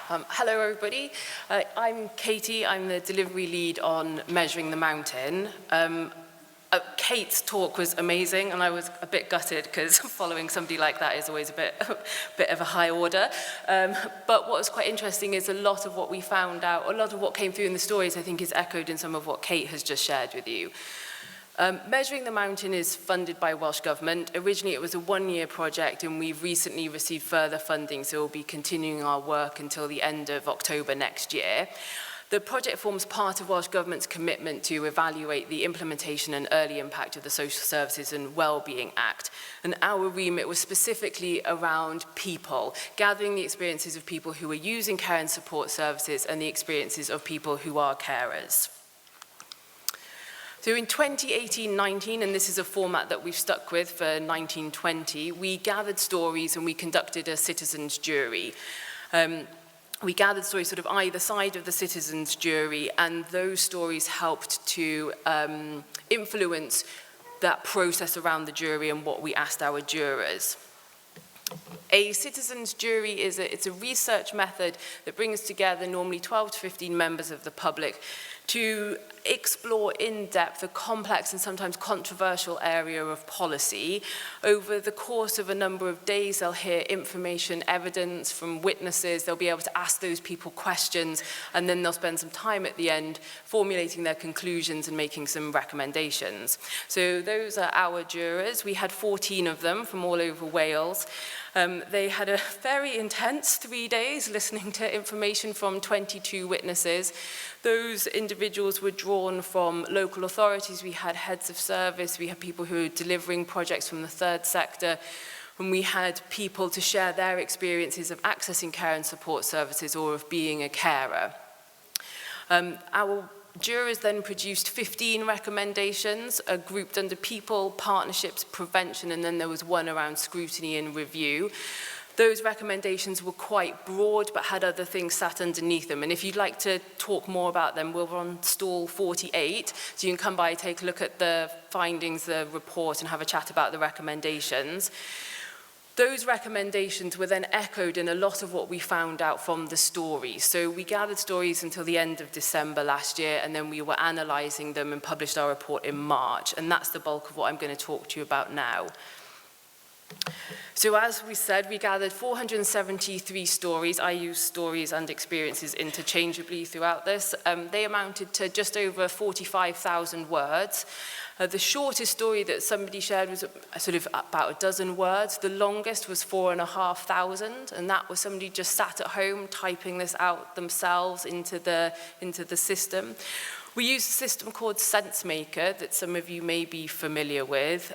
Hello everybody, I'm Katie, I'm the delivery lead on Measuring the Mountain. Kate's talk was amazing and I was a bit gutted because following somebody like that is always a bit of a high order. But what was quite interesting is a lot of what we found out, a lot of what came through in the stories I think is echoed in some of what Kate has just shared with you. Measuring the Mountain is funded by Welsh Government. Originally it was a one-year project and we've recently received further funding, so we'll be continuing our work until the end of October next year. The project forms part of Welsh Government's commitment to evaluate the implementation and early impact of the Social Services and Wellbeing Act. And our remit was specifically around people, gathering the experiences of people who are using care and support services and the experiences of people who are carers. So in 2018-19, and this is a format that we've stuck with for 19-20, we gathered stories and we conducted a citizens' jury. We gathered stories sort of either side of the citizens' jury, and those stories helped to influence that process around the jury and what we asked our jurors. A citizens' jury it's a research method that brings together normally 12 to 15 members of the public to explore in depth a complex and sometimes controversial area of policy. Over the course of a number of days, they'll hear information, evidence from witnesses, they'll be able to ask those people questions, and then they'll spend some time at the end formulating their conclusions and making some recommendations. So those are our jurors. We had 14 of them from all over Wales. They had a very intense 3 days listening to information from 22 witnesses. Those individuals were drawn from local authorities. We had heads of service, we had people who were delivering projects from the third sector, and we had people to share their experiences of accessing care and support services or of being a carer. Our jurors then produced 15 recommendations, grouped under people, partnerships, prevention, and then there was one around scrutiny and review. Those recommendations were quite broad, but had other things sat underneath them. And if you'd like to talk more about them, we're on stall 48, so you can come by, take a look at the findings, the report, and have a chat about the recommendations. Those recommendations were then echoed in a lot of what we found out from the stories. So we gathered stories until the end of December last year, and then we were analysing them and published our report in March. And that's the bulk of what I'm going to talk to you about now. So as we said, we gathered 473 stories. I use stories and experiences interchangeably throughout this. They amounted to just over 45,000 words. The shortest story that somebody shared was sort of about a dozen words. The longest was 4,500, and that was somebody just sat at home typing this out themselves into the system. We use a system called SenseMaker that some of you may be familiar with.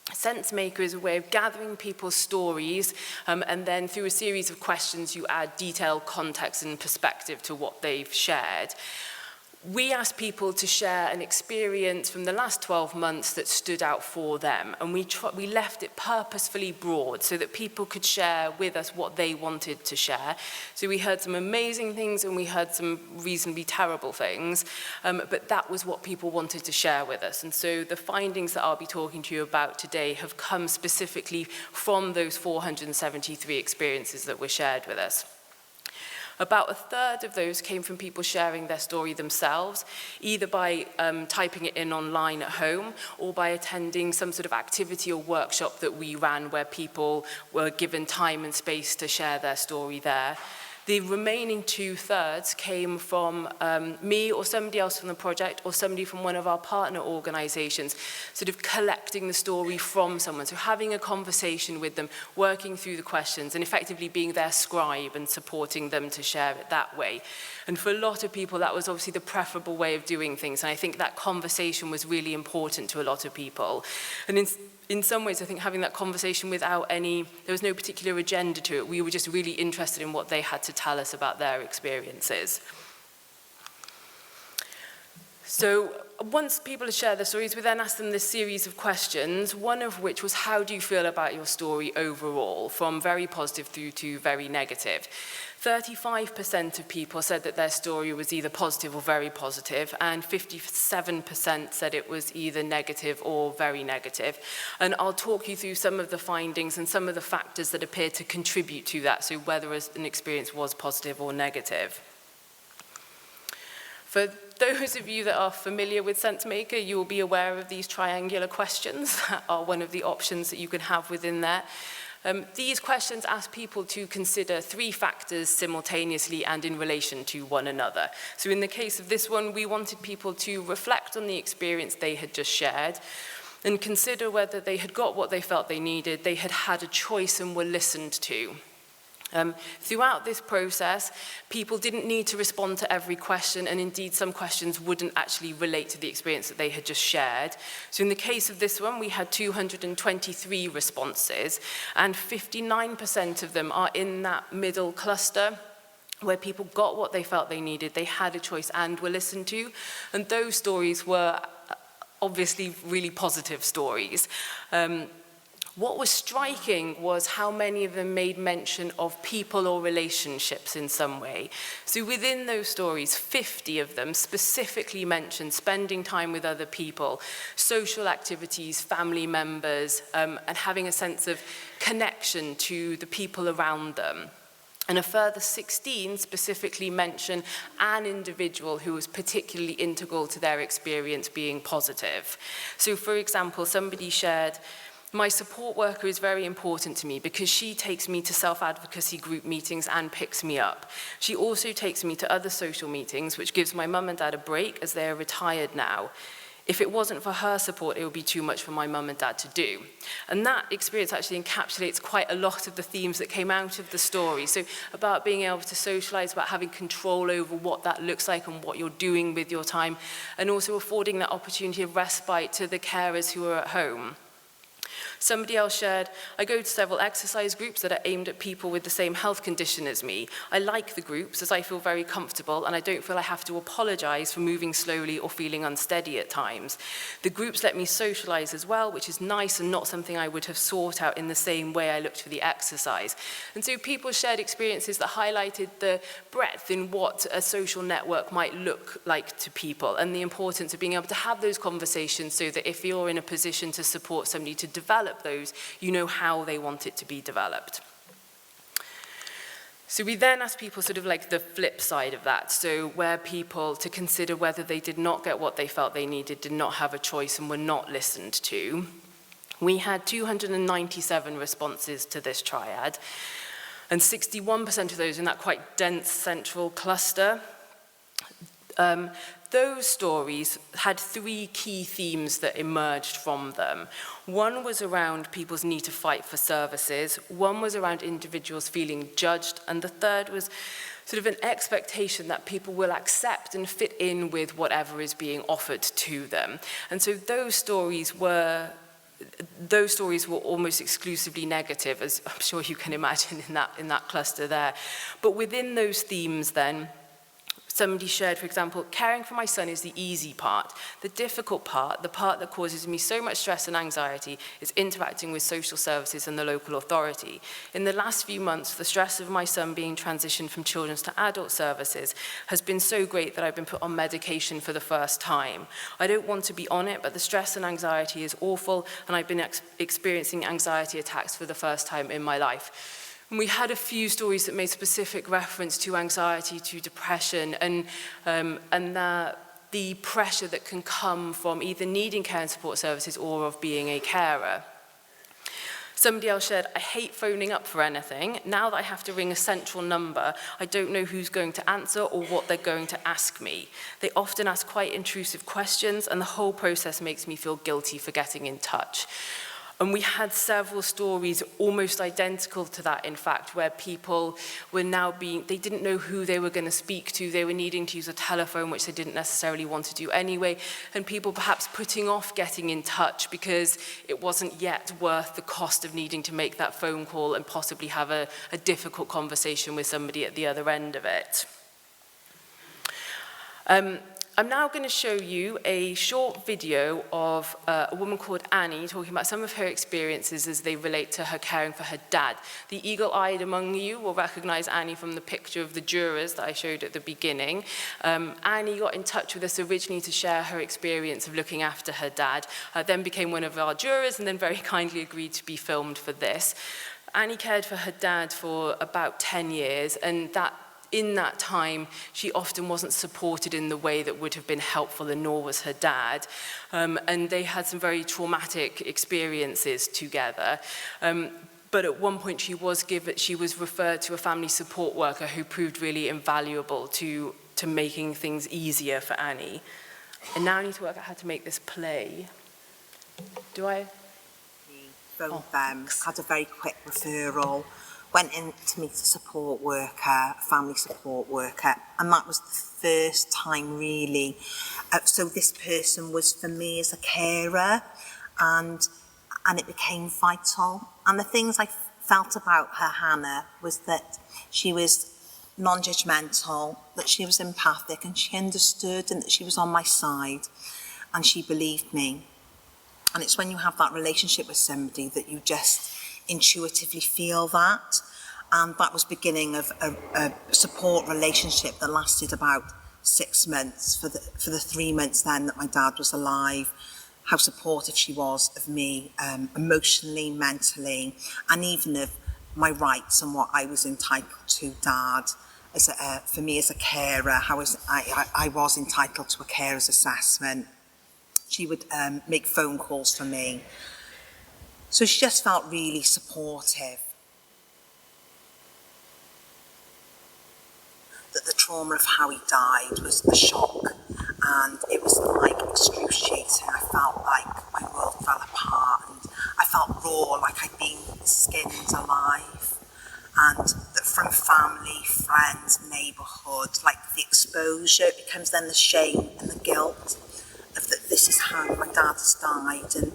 SenseMaker is a way of gathering people's stories, and then through a series of questions you add detailed context and perspective to what they've shared. We asked people to share an experience from the last 12 months that stood out for them, and we left it purposefully broad so that people could share with us what they wanted to share. So we heard some amazing things and we heard some reasonably terrible things, but that was what people wanted to share with us. And so the findings that I'll be talking to you about today have come specifically from those 473 experiences that were shared with us. About a third of those came from people sharing their story themselves, either by typing it in online at home or by attending some sort of activity or workshop that we ran where people were given time and space to share their story there. The remaining 2/3 came from me or somebody else from the project or somebody from one of our partner organisations, sort of collecting the story from someone. So having a conversation with them, working through the questions and effectively being their scribe and supporting them to share it that way. And for a lot of people, that was obviously the preferable way of doing things. And I think that conversation was really important to a lot of people. And in some ways, I think having that conversation without there was no particular agenda to it. We were just really interested in what they had to tell us about their experiences. So once people had shared their stories, we then asked them this series of questions, one of which was, how do you feel about your story overall, from very positive through to very negative? 35% of people said that their story was either positive or very positive, and 57% said it was either negative or very negative. And I'll talk you through some of the findings and some of the factors that appear to contribute to that, so whether an experience was positive or negative. For those of you that are familiar with SenseMaker, you will be aware of these triangular questions that are one of the options that you can have within there. These questions ask people to consider 3 factors simultaneously and in relation to one another. So in the case of this one, we wanted people to reflect on the experience they had just shared and consider whether they had got what they felt they needed, they had had a choice and were listened to. Throughout this process, people didn't need to respond to every question, and indeed some questions wouldn't actually relate to the experience that they had just shared. So in the case of this one, we had 223 responses, and 59% of them are in that middle cluster, where people got what they felt they needed, they had a choice and were listened to, and those stories were obviously really positive stories. What was striking was how many of them made mention of people or relationships in some way. So within those stories, 50 of them specifically mentioned spending time with other people, social activities, family members, and having a sense of connection to the people around them. And a further 16 specifically mention an individual who was particularly integral to their experience being positive. So for example, somebody shared, "My support worker is very important to me because she takes me to self-advocacy group meetings and picks me up. She also takes me to other social meetings, which gives my mum and dad a break as they are retired now. If it wasn't for her support, it would be too much for my mum and dad to do." And that experience actually encapsulates quite a lot of the themes that came out of the story. So about being able to socialize, about having control over what that looks like and what you're doing with your time, and also affording that opportunity of respite to the carers who are at home. Somebody else shared, "I go to several exercise groups that are aimed at people with the same health condition as me. I like the groups as I feel very comfortable and I don't feel I have to apologize for moving slowly or feeling unsteady at times. The groups let me socialize as well, which is nice and not something I would have sought out in the same way I looked for the exercise." And so people shared experiences that highlighted the breadth in what a social network might look like to people and the importance of being able to have those conversations so that if you're in a position to support somebody to develop those, you know how they want it to be developed. So we then asked people sort of like the flip side of that, so where people to consider whether they did not get what they felt they needed, did not have a choice and were not listened to. We had 297 responses to this triad, and 61% of those in that quite dense central cluster. Those stories had 3 key themes that emerged from them. One was around people's need to fight for services, one was around individuals feeling judged, and the third was sort of an expectation that people will accept and fit in with whatever is being offered to them. And so those stories were almost exclusively negative, as I'm sure you can imagine in that cluster there. But within those themes then, somebody shared, for example, "Caring for my son is the easy part. The difficult part, the part that causes me so much stress and anxiety, is interacting with social services and the local authority. In the last few months, the stress of my son being transitioned from children's to adult services has been so great that I've been put on medication for the first time. I don't want to be on it, but the stress and anxiety is awful, and I've been experiencing anxiety attacks for the first time in my life." And we had a few stories that made specific reference to anxiety, to depression, and the pressure that can come from either needing care and support services or of being a carer. Somebody else shared, "I hate phoning up for anything. Now that I have to ring a central number, I don't know who's going to answer or what they're going to ask me. They often ask quite intrusive questions, and the whole process makes me feel guilty for getting in touch." And we had several stories almost identical to that, in fact, where people were now they didn't know who they were going to speak to, they were needing to use a telephone, which they didn't necessarily want to do anyway, and people perhaps putting off getting in touch because it wasn't yet worth the cost of needing to make that phone call and possibly have a difficult conversation with somebody at the other end of it. I'm now going to show you a short video of a woman called Annie talking about some of her experiences as they relate to her caring for her dad. The eagle-eyed among you will recognize Annie from the picture of the jurors that I showed at the beginning. Annie got in touch with us originally to share her experience of looking after her dad, then became one of our jurors and then very kindly agreed to be filmed for this. Annie cared for her dad for about 10 years, and in that time, she often wasn't supported in the way that would have been helpful, and nor was her dad. And they had some very traumatic experiences together. But at one point, she was referred to a family support worker who proved really invaluable to making things easier for Annie. And now I need to work out how to make this play. Do I? Phoned them, had a very quick referral, went in to meet a support worker, a family support worker, and that was the first time really. So this person was for me as a carer, and it became vital. And the things I felt about her, Hannah, was that she was non-judgmental, that she was empathic, and she understood, and that she was on my side, and she believed me. And it's when you have that relationship with somebody that you just intuitively feel that. And that was beginning of a support relationship that lasted about 6 months, for the 3 months then that my dad was alive, how supportive she was of me, emotionally, mentally, and even of my rights and what I was entitled to, Dad. For me as a carer, how I was entitled to a carer's assessment. She would make phone calls for me. So she just felt really supportive. That the trauma of how he died was a shock, and it was like excruciating. I felt like my world fell apart, and I felt raw, like I'd been skinned alive. And that from family, friends, neighbourhood, like the exposure, it becomes then the shame and the guilt of that this is how my dad has died, and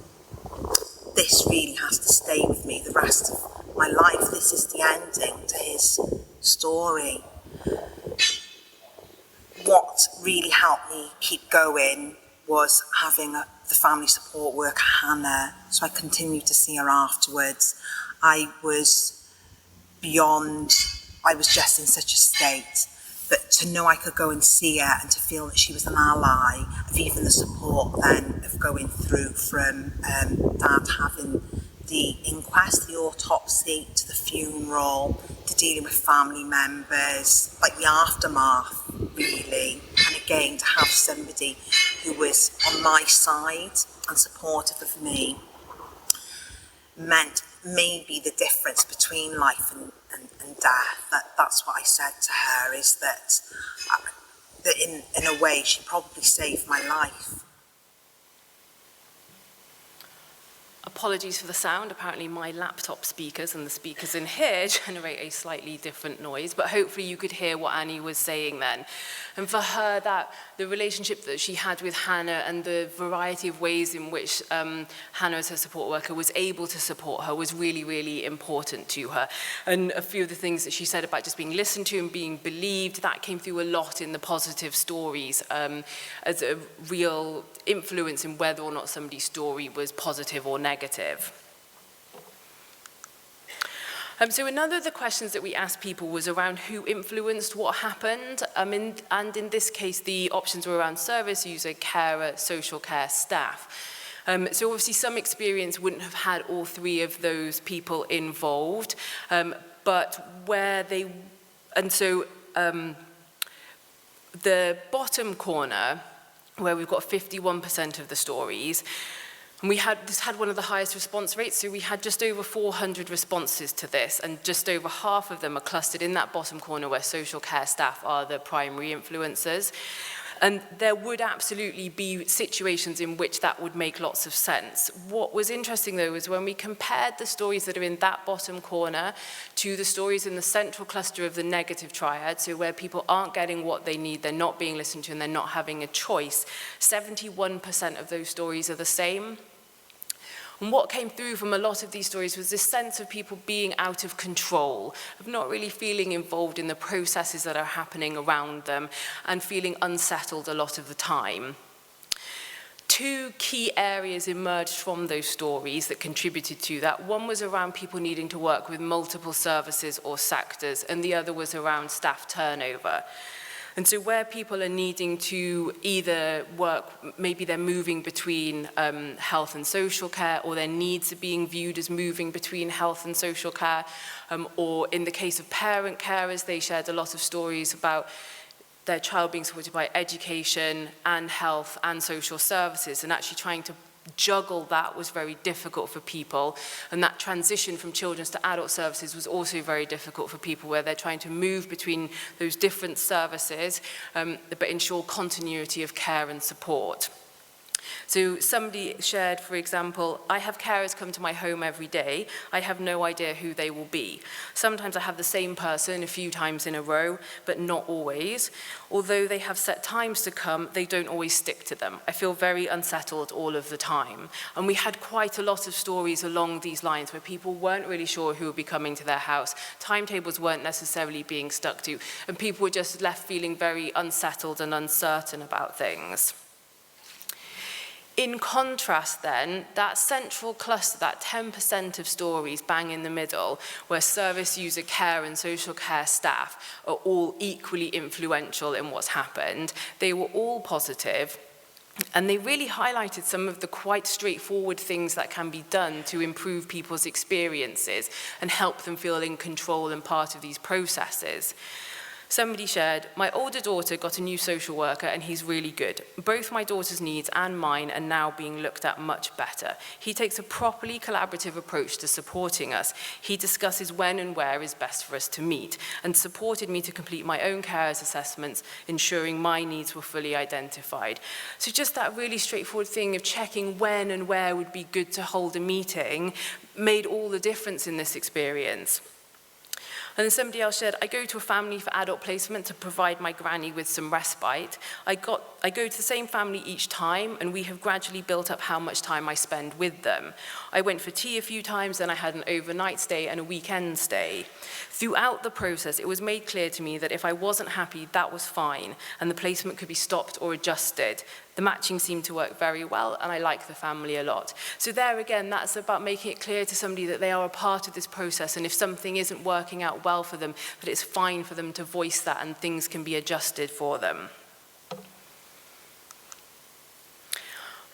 this really has to stay with me the rest of my life. This is the ending to his story. What really helped me keep going was having the family support worker, Hannah, so I continued to see her afterwards. I was just in such a state. But to know I could go and see her and to feel that she was an ally, of even the support then of going through from Dad having the inquest, the autopsy, to the funeral, to dealing with family members, like the aftermath really. And again, to have somebody who was on my side and supportive of me meant maybe the difference between life and death. That's what I said to her, is that in a way she probably saved my life. Apologies for the sound. Apparently my laptop speakers and the speakers in here generate a slightly different noise, but hopefully you could hear what Annie was saying then. And for her, that the relationship that she had with Hannah and the variety of ways in which Hannah as her support worker was able to support her was really, really important to her. And a few of the things that she said about just being listened to and being believed, that came through a lot in the positive stories as a real influence in whether or not somebody's story was positive or negative. So another of the questions that we asked people was around who influenced what happened, and in this case the options were around service user, carer, social care staff. So obviously some experience wouldn't have had all three of those people involved, but where they, and so the bottom corner, where we've got 51% of the stories, and this had one of the highest response rates, so we had just over 400 responses to this, and just over half of them are clustered in that bottom corner where social care staff are the primary influencers. And there would absolutely be situations in which that would make lots of sense. What was interesting, though, was when we compared the stories that are in that bottom corner to the stories in the central cluster of the negative triad, so where people aren't getting what they need, they're not being listened to, and they're not having a choice, 71% of those stories are the same. And what came through from a lot of these stories was this sense of people being out of control, of not really feeling involved in the processes that are happening around them and feeling unsettled a lot of the time. Two key areas emerged from those stories that contributed to that. One was around people needing to work with multiple services or sectors, and the other was around staff turnover. And so where people are needing to either work, maybe they're moving between health and social care, or their needs are being viewed as moving between health and social care, or in the case of parent carers, they shared a lot of stories about their child being supported by education and health and social services, and actually trying to juggle that was very difficult for people. And that transition from children's to adult services was also very difficult for people, where they're trying to move between those different services, but ensure continuity of care and support. So somebody shared, for example, I have carers come to my home every day. I have no idea who they will be. Sometimes I have the same person a few times in a row, but not always. Although they have set times to come, they don't always stick to them. I feel very unsettled all of the time. And we had quite a lot of stories along these lines where people weren't really sure who would be coming to their house. Timetables weren't necessarily being stuck to, and people were just left feeling very unsettled and uncertain about things. In contrast then, that central cluster, that 10% of stories bang in the middle, where service user care and social care staff are all equally influential in what's happened, they were all positive, and they really highlighted some of the quite straightforward things that can be done to improve people's experiences and help them feel in control and part of these processes. Somebody shared, my older daughter got a new social worker and he's really good. Both my daughter's needs and mine are now being looked at much better. He takes a properly collaborative approach to supporting us. He discusses when and where is best for us to meet, and supported me to complete my own carers assessments, ensuring my needs were fully identified. So just that really straightforward thing of checking when and where would be good to hold a meeting made all the difference in this experience. And then somebody else said, I go to a family for adult placement to provide my granny with some respite. I go to the same family each time, and we have gradually built up how much time I spend with them. I went for tea a few times, then I had an overnight stay and a weekend stay. Throughout the process, it was made clear to me that if I wasn't happy, that was fine, and the placement could be stopped or adjusted. The matching seemed to work very well, and I like the family a lot. So there again, that's about making it clear to somebody that they are a part of this process, and if something isn't working out well for them, that it's fine for them to voice that and things can be adjusted for them.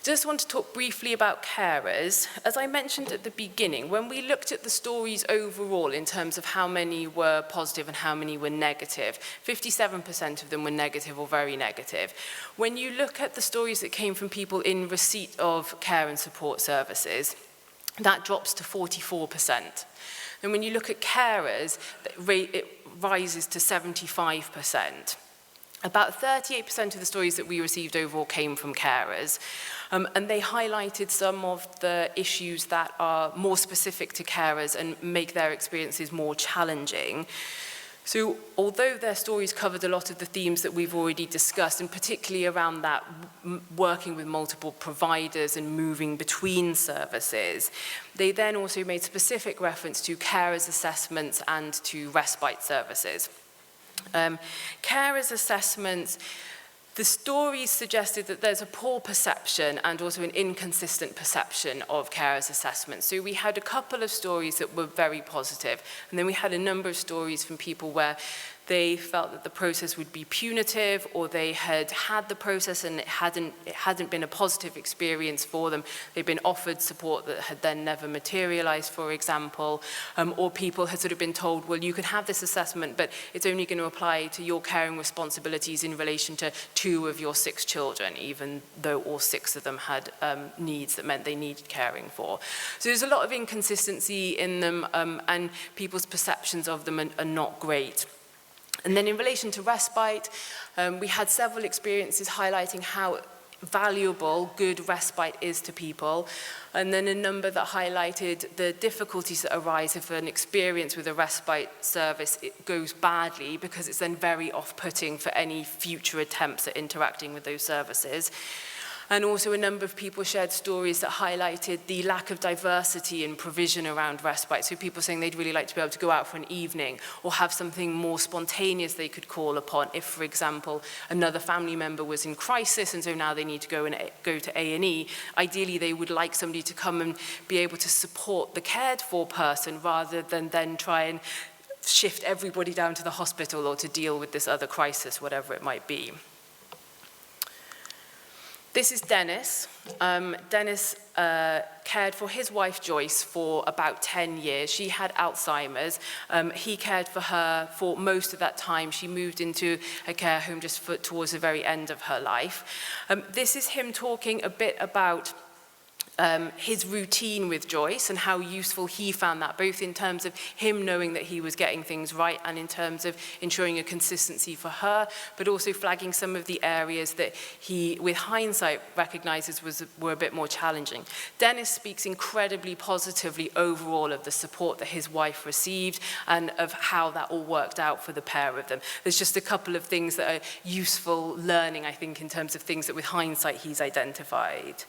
Just want to talk briefly about carers. As I mentioned at the beginning, when we looked at the stories overall in terms of how many were positive and how many were negative, 57% of them were negative or very negative. When you look at the stories that came from people in receipt of care and support services, that drops to 44%. And when you look at carers, it rises to 75%. About 38% of the stories that we received overall came from carers, and they highlighted some of the issues that are more specific to carers and make their experiences more challenging. So although their stories covered a lot of the themes that we've already discussed, and particularly around that working with multiple providers and moving between services, they then also made specific reference to carers assessments and to respite services. Carers assessments, the stories suggested that there's a poor perception and also an inconsistent perception of carers assessments. So we had a couple of stories that were very positive, and then we had a number of stories from people where they felt that the process would be punitive, or they had had the process and it hadn't been a positive experience for them. They'd been offered support that had then never materialized, for example, or people had sort of been told, well, you can have this assessment, but it's only going to apply to your caring responsibilities in relation to 2 of your 6 children, even though all 6 of them had needs that meant they needed caring for. So there's a lot of inconsistency in them, and people's perceptions of them are not great. And then in relation to respite, we had several experiences highlighting how valuable good respite is to people, and then a number that highlighted the difficulties that arise if an experience with a respite service goes badly, because it's then very off-putting for any future attempts at interacting with those services. And also a number of people shared stories that highlighted the lack of diversity in provision around respite. So people saying they'd really like to be able to go out for an evening or have something more spontaneous they could call upon if, for example, another family member was in crisis and so now they need to go to A&E. Ideally, they would like somebody to come and be able to support the cared for person rather than then try and shift everybody down to the hospital or to deal with this other crisis, whatever it might be. This is Dennis. Dennis cared for his wife Joyce for about 10 years. She had Alzheimer's. He cared for her for most of that time. She moved into a care home just towards the very end of her life. This is him talking a bit about his routine with Joyce and how useful he found that, both in terms of him knowing that he was getting things right and in terms of ensuring a consistency for her, but also flagging some of the areas that he, with hindsight, recognises were a bit more challenging. Dennis speaks incredibly positively overall of the support that his wife received and of how that all worked out for the pair of them. There's just a couple of things that are useful learning, I think, in terms of things that with hindsight he's identified.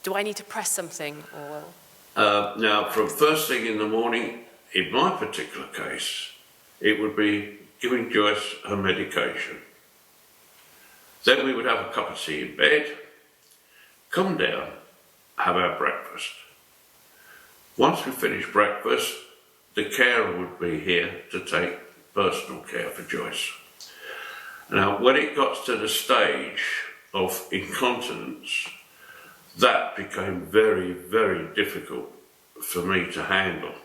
Do I need to press something? Or? Now, from first thing in the morning, in my particular case, it would be giving Joyce her medication. Then we would have a cup of tea in bed, come down, have our breakfast. Once we finished breakfast, the carer would be here to take personal care for Joyce. Now, when it got to the stage of incontinence, that became very, very difficult for me to handle.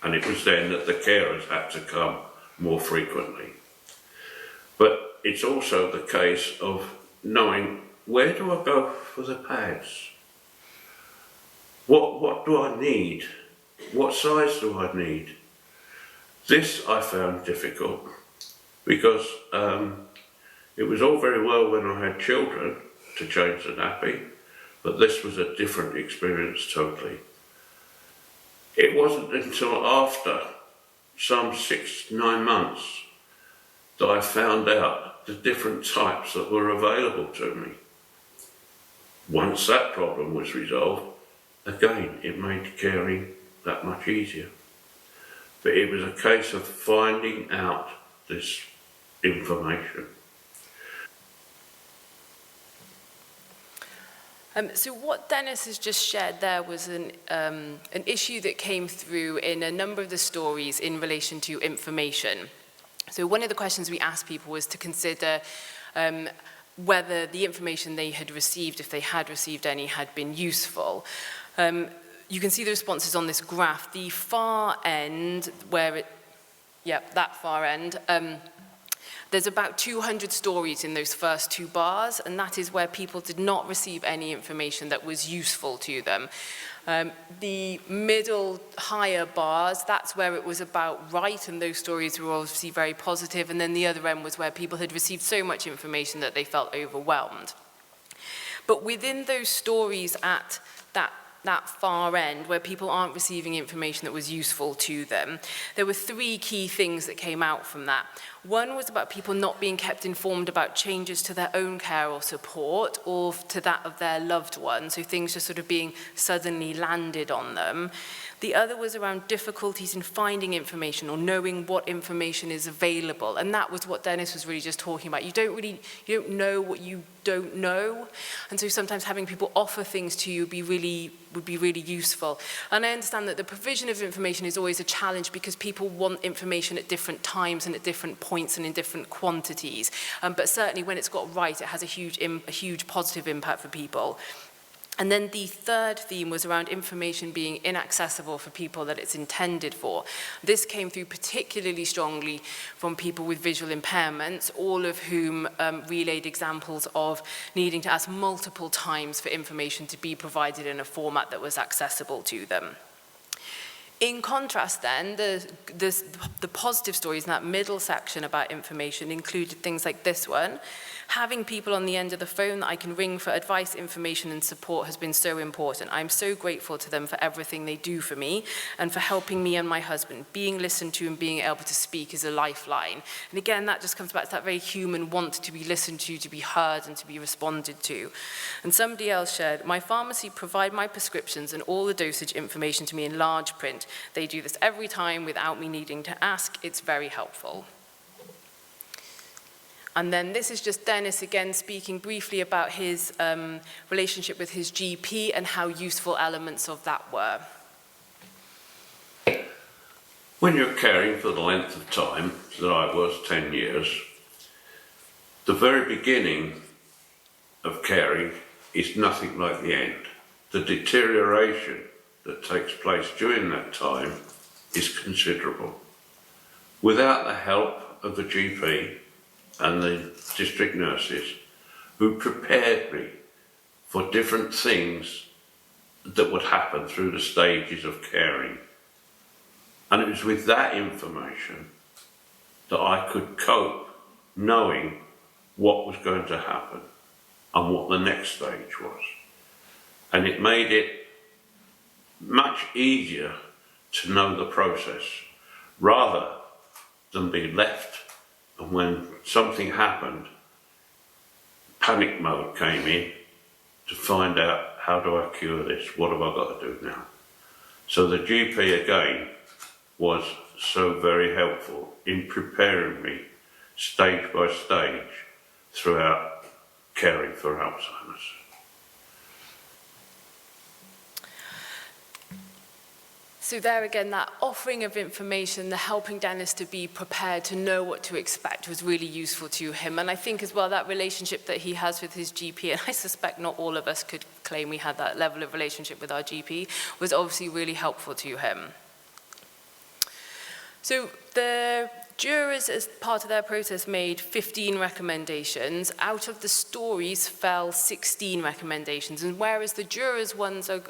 And it was then that the carers had to come more frequently. But it's also the case of knowing, where do I go for the pads? What do I need? What size do I need? This I found difficult because it was all very well when I had children to change the nappy, but this was a different experience totally. It wasn't until after some 6-9 months that I found out the different types that were available to me. Once that problem was resolved, again, it made caring that much easier. But it was a case of finding out this information. So what Dennis has just shared there was an issue that came through in a number of the stories in relation to information. So one of the questions we asked people was to consider whether the information they had received, if they had received any, had been useful. You can see the responses on this graph. The far end, that far end, there's about 200 stories in those first two bars, and that is where people did not receive any information that was useful to them. The middle higher bars, that's where it was about right, and those stories were obviously very positive, and then the other end was where people had received so much information that they felt overwhelmed. But within those stories at that far end, where people aren't receiving information that was useful to them, there were three key things that came out from that. One was about people not being kept informed about changes to their own care or support or to that of their loved one, so things just sort of being suddenly landed on them. The other was around difficulties in finding information or knowing what information is available, and that was what Dennis was really just talking about. You don't know what you don't know, and so sometimes having people offer things to you would be really useful. And I understand that the provision of information is always a challenge because people want information at different times and at different points and in different quantities. But certainly when it's got right, it has a huge positive impact for people. And then the third theme was around information being inaccessible for people that it's intended for. This came through particularly strongly from people with visual impairments, all of whom relayed examples of needing to ask multiple times for information to be provided in a format that was accessible to them. In contrast then, the positive stories in that middle section about information included things like this one. Having people on the end of the phone that I can ring for advice, information and support has been so important. I'm so grateful to them for everything they do for me and for helping me and my husband. Being listened to and being able to speak is a lifeline. And again, that just comes back to that very human want to be listened to be heard and to be responded to. And somebody else shared, my pharmacy provide my prescriptions and all the dosage information to me in large print. They do this every time without me needing to ask. It's very helpful. And then this is just Dennis again speaking briefly about his relationship with his GP and how useful elements of that were. When you're caring for the length of time that I was, 10 years, the very beginning of caring is nothing like the end. The deterioration that takes place during that time is considerable. Without the help of the GP and the district nurses who prepared me for different things that would happen through the stages of caring. And it was with that information that I could cope, knowing what was going to happen and what the next stage was. And it made it much easier to know the process rather than be left. And when something happened, panic mode came in to find out, how do I cure this? What have I got to do now? So the GP again was so very helpful in preparing me stage by stage throughout caring for Alzheimer's. So there again, that offering of information, the helping Dennis to be prepared to know what to expect was really useful to him. And I think as well that relationship that he has with his GP, and I suspect not all of us could claim we had that level of relationship with our GP, was obviously really helpful to him. So the jurors, as part of their process, made 15 recommendations. Out of the stories fell 16 recommendations. And whereas the jurors' ones are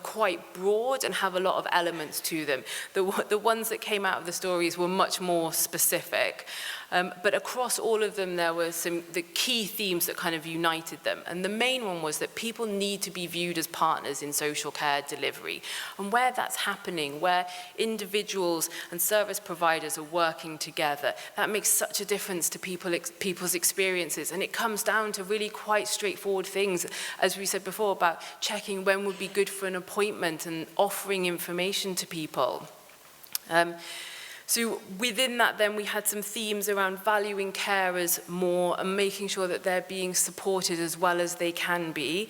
quite broad and have a lot of elements to them. The ones that came out of the stories were much more specific. But across all of them, there were the key themes that kind of united them. And the main one was that people need to be viewed as partners in social care delivery. And where that's happening, where individuals and service providers are working together, that makes such a difference to people's experiences. And it comes down to really quite straightforward things, as we said before, about checking when would be good for an appointment and offering information to people. So within that then we had some themes around valuing carers more and making sure that they're being supported as well as they can be,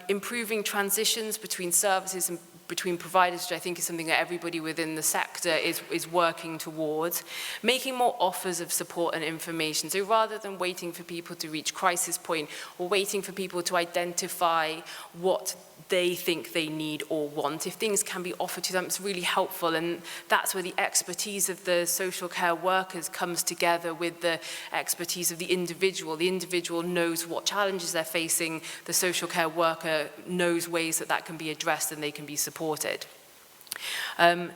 improving transitions between services and between providers, which I think is something that everybody within the sector is working towards, making more offers of support and information. So rather than waiting for people to reach crisis point or waiting for people to identify what they think they need or want, if things can be offered to them, it's really helpful. And that's where the expertise of the social care workers comes together with the expertise of the individual. The individual knows what challenges they're facing. The social care worker knows ways that that can be addressed and they can be supported.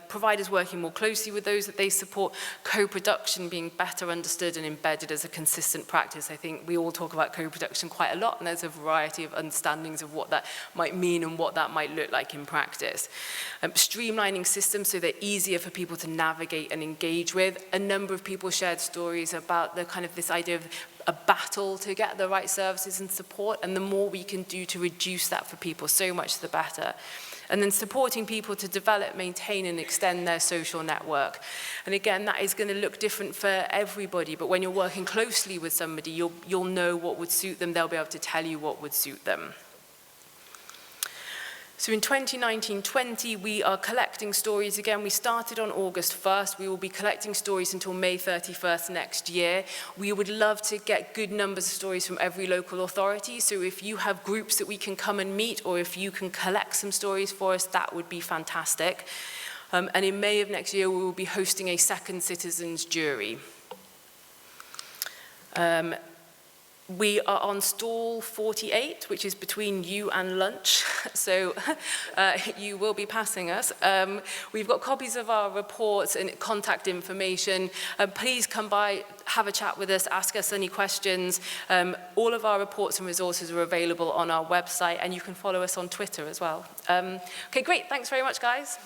Providers working more closely with those that they support, co-production being better understood and embedded as a consistent practice. I think we all talk about co-production quite a lot, and there's a variety of understandings of what that might mean and what that might look like in practice. Streamlining systems so they're easier for people to navigate and engage with. A number of people shared stories about the kind of this idea of a battle to get the right services and support, and the more we can do to reduce that for people, so much the better. And then supporting people to develop, maintain and extend their social network. And again, that is going to look different for everybody, but when you're working closely with somebody, you'll know what would suit them, they'll be able to tell you what would suit them. So in 2019-20, we are collecting stories again. We started on August 1st. We will be collecting stories until May 31st next year. We would love to get good numbers of stories from every local authority. So if you have groups that we can come and meet, or if you can collect some stories for us, that would be fantastic. And in May of next year, we will be hosting a second citizens jury. We are on stall 48, which is between you and lunch, so you will be passing us. We've got copies of our reports and contact information. Please come by, have a chat with us, ask us any questions. All of our reports and resources are available on our website, and you can follow us on Twitter as well. Okay, great. Thanks very much, guys.